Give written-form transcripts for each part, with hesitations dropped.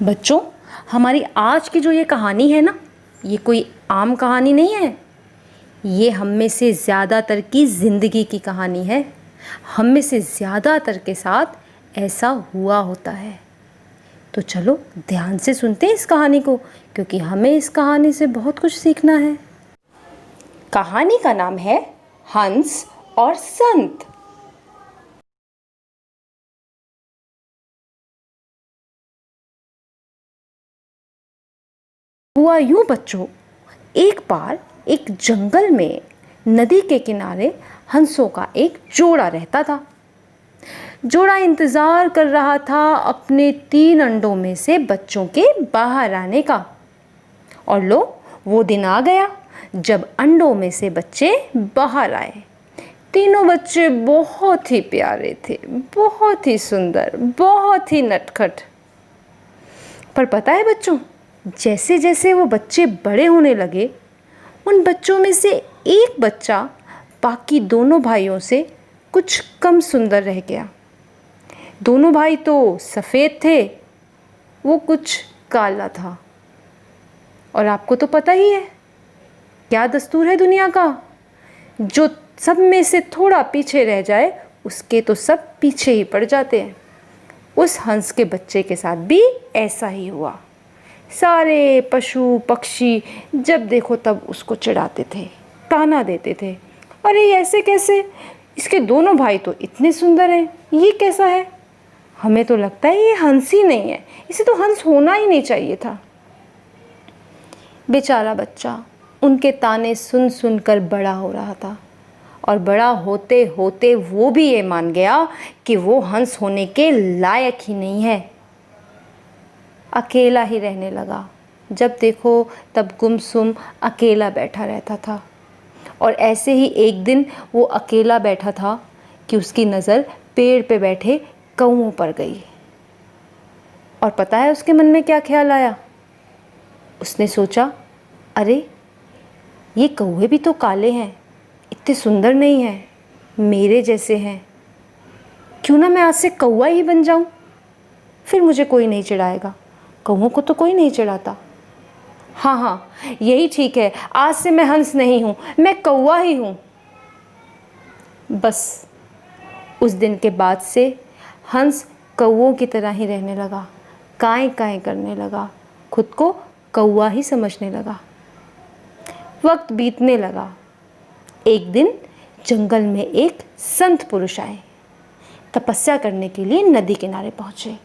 बच्चों, हमारी आज की जो ये कहानी है ना, ये कोई आम कहानी नहीं है। ये हम में से ज़्यादातर की ज़िंदगी की कहानी है। हम में से ज़्यादातर के साथ ऐसा हुआ होता है। तो चलो ध्यान से सुनते हैं इस कहानी को, क्योंकि हमें इस कहानी से बहुत कुछ सीखना है। कहानी का नाम है हंस और संत। हुआ यूं बच्चों, एक बार एक जंगल में नदी के किनारे हंसों का एक जोड़ा रहता था। जोड़ा इंतज़ार कर रहा था अपने 3 अंडों में से बच्चों के बाहर आने का। और लो, वो दिन आ गया जब अंडों में से बच्चे बाहर आए। तीनों बच्चे बहुत ही प्यारे थे, बहुत ही सुंदर, बहुत ही नटखट। पर पता है बच्चों, जैसे जैसे वो बच्चे बड़े होने लगे, उन बच्चों में से एक बच्चा बाकी दोनों भाइयों से कुछ कम सुंदर रह गया। दोनों भाई तो सफ़ेद थे, वो कुछ काला था। और आपको तो पता ही है क्या दस्तूर है दुनिया का, जो सब में से थोड़ा पीछे रह जाए उसके तो सब पीछे ही पड़ जाते हैं। उस हंस के बच्चे के साथ भी ऐसा ही हुआ। सारे पशु पक्षी जब देखो तब उसको चिढ़ाते थे, ताना देते थे, अरे ऐसे कैसे, इसके दोनों भाई तो इतने सुंदर हैं, ये कैसा है, हमें तो लगता है ये हंस ही नहीं है, इसे तो हंस होना ही नहीं चाहिए था। बेचारा बच्चा उनके ताने सुन सुन कर बड़ा हो रहा था, और बड़ा होते होते वो भी ये मान गया कि वो हंस होने के लायक ही नहीं है। अकेला ही रहने लगा, जब देखो तब गुमसुम अकेला बैठा रहता था। और ऐसे ही एक दिन वो अकेला बैठा था कि उसकी नज़र पेड़ पे बैठे कौओं पर गई। और पता है उसके मन में क्या ख्याल आया? उसने सोचा, अरे ये कौवे भी तो काले हैं, इतने सुंदर नहीं हैं, मेरे जैसे हैं, क्यों ना मैं आज से कौवा ही बन जाऊं, फिर मुझे कोई नहीं चिढ़ाएगा। कौवों को तो कोई नहीं चिढ़ाता। हाँ, यही ठीक है, आज से मैं हंस नहीं हूँ, मैं कौवा ही हूँ। बस उस दिन के बाद से हंस कौवों की तरह ही रहने लगा, काएं काएं करने लगा, खुद को कौवा ही समझने लगा। वक्त बीतने लगा। एक दिन जंगल में एक संत पुरुष आए, तपस्या करने के लिए नदी किनारे पहुँचे।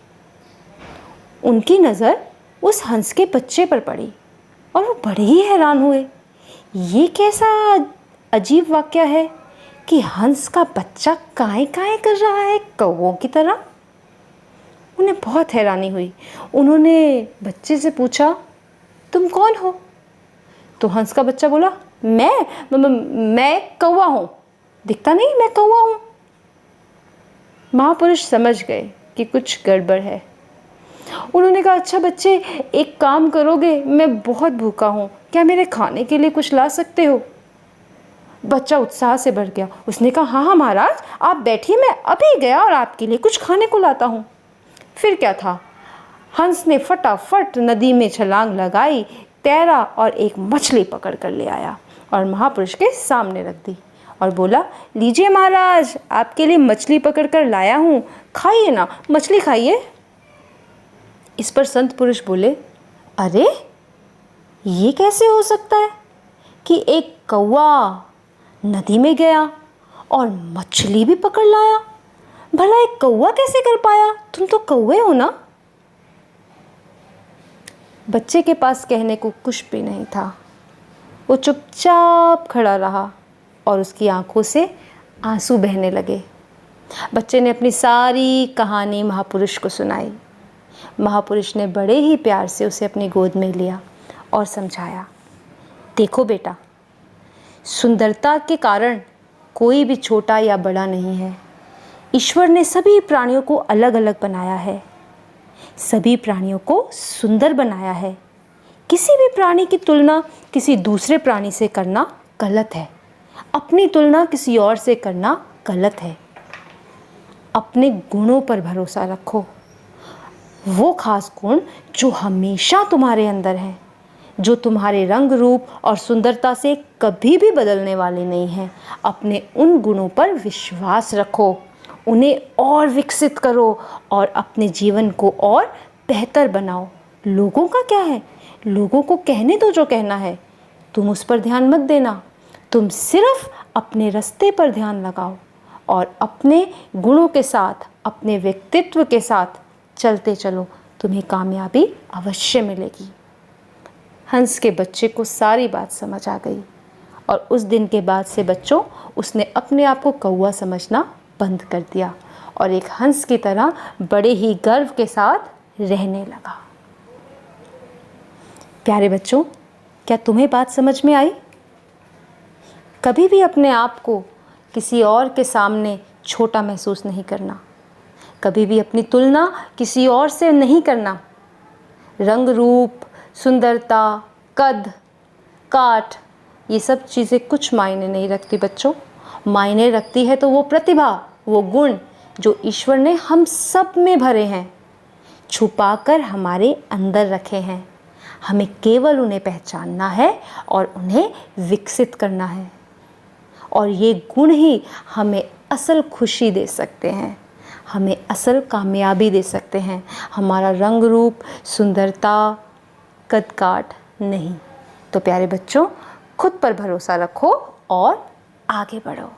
उनकी नज़र उस हंस के बच्चे पर पड़ी और वो बड़े ही हैरान हुए। ये कैसा अजीब वाक़या है कि हंस का बच्चा काएं काएं कर रहा है कौवों की तरह। उन्हें बहुत हैरानी हुई। उन्होंने बच्चे से पूछा, तुम कौन हो? तो हंस का बच्चा बोला, मैं कौवा हूँ, दिखता नहीं मैं कौवा हूँ। महापुरुष समझ गए कि कुछ गड़बड़ है। उन्होंने कहा, अच्छा बच्चे, एक काम करोगे, मैं बहुत भूखा हूँ, क्या मेरे खाने के लिए कुछ ला सकते हो? बच्चा उत्साह से भर गया। उसने कहा, हाँ महाराज, आप बैठिए, मैं अभी गया और आपके लिए कुछ खाने को लाता हूँ। फिर क्या था, हंस ने फटाफट नदी में छलांग लगाई, तैरा और एक मछली पकड़ कर ले आया और महापुरुष के सामने रख दी और बोला, लीजिए महाराज, आपके लिए मछली पकड़ कर लाया हूँ, खाइए ना, मछली खाइए। इस पर संत पुरुष बोले, अरे ये कैसे हो सकता है कि एक कौवा नदी में गया और मछली भी पकड़ लाया? भला एक कौवा कैसे कर पाया? तुम तो कौवे हो ना। बच्चे के पास कहने को कुछ भी नहीं था। वो चुपचाप खड़ा रहा और उसकी आंखों से आंसू बहने लगे। बच्चे ने अपनी सारी कहानी महापुरुष को सुनाई। महापुरुष ने बड़े ही प्यार से उसे अपनी गोद में लिया और समझाया, देखो बेटा, सुंदरता के कारण कोई भी छोटा या बड़ा नहीं है। ईश्वर ने सभी प्राणियों को अलग अलग बनाया है, सभी प्राणियों को सुंदर बनाया है। किसी भी प्राणी की तुलना किसी दूसरे प्राणी से करना गलत है। अपनी तुलना किसी और से करना गलत है। अपने गुणों पर भरोसा रखो। वो खास गुण जो हमेशा तुम्हारे अंदर है, जो तुम्हारे रंग रूप और सुंदरता से कभी भी बदलने वाले नहीं हैं। अपने उन गुणों पर विश्वास रखो, उन्हें और विकसित करो और अपने जीवन को और बेहतर बनाओ। लोगों का क्या है, लोगों को कहने दो जो कहना है, तुम उस पर ध्यान मत देना। तुम सिर्फ अपने रास्ते पर ध्यान लगाओ और अपने गुणों के साथ, अपने व्यक्तित्व के साथ चलते चलो, तुम्हें कामयाबी अवश्य मिलेगी। हंस के बच्चे को सारी बात समझ आ गई और उस दिन के बाद से बच्चों उसने अपने आप को कौवा समझना बंद कर दिया और एक हंस की तरह बड़े ही गर्व के साथ रहने लगा। प्यारे बच्चों, क्या तुम्हें बात समझ में आई? कभी भी अपने आप को किसी और के सामने छोटा महसूस नहीं करना, कभी भी अपनी तुलना किसी और से नहीं करना। रंग रूप, सुंदरता, कद, काठ, ये सब चीज़ें कुछ मायने नहीं रखती बच्चों। मायने रखती है तो वो प्रतिभा, वो गुण जो ईश्वर ने हम सब में भरे हैं, छुपाकर हमारे अंदर रखे हैं। हमें केवल उन्हें पहचानना है और उन्हें विकसित करना है। और ये गुण ही हमें असल खुशी दे सकते हैं, हमें असल कामयाबी दे सकते हैं। हमारा रंग रूप, सुंदरता, कद काठ नहीं। तो प्यारे बच्चों, खुद पर भरोसा रखो और आगे बढ़ो।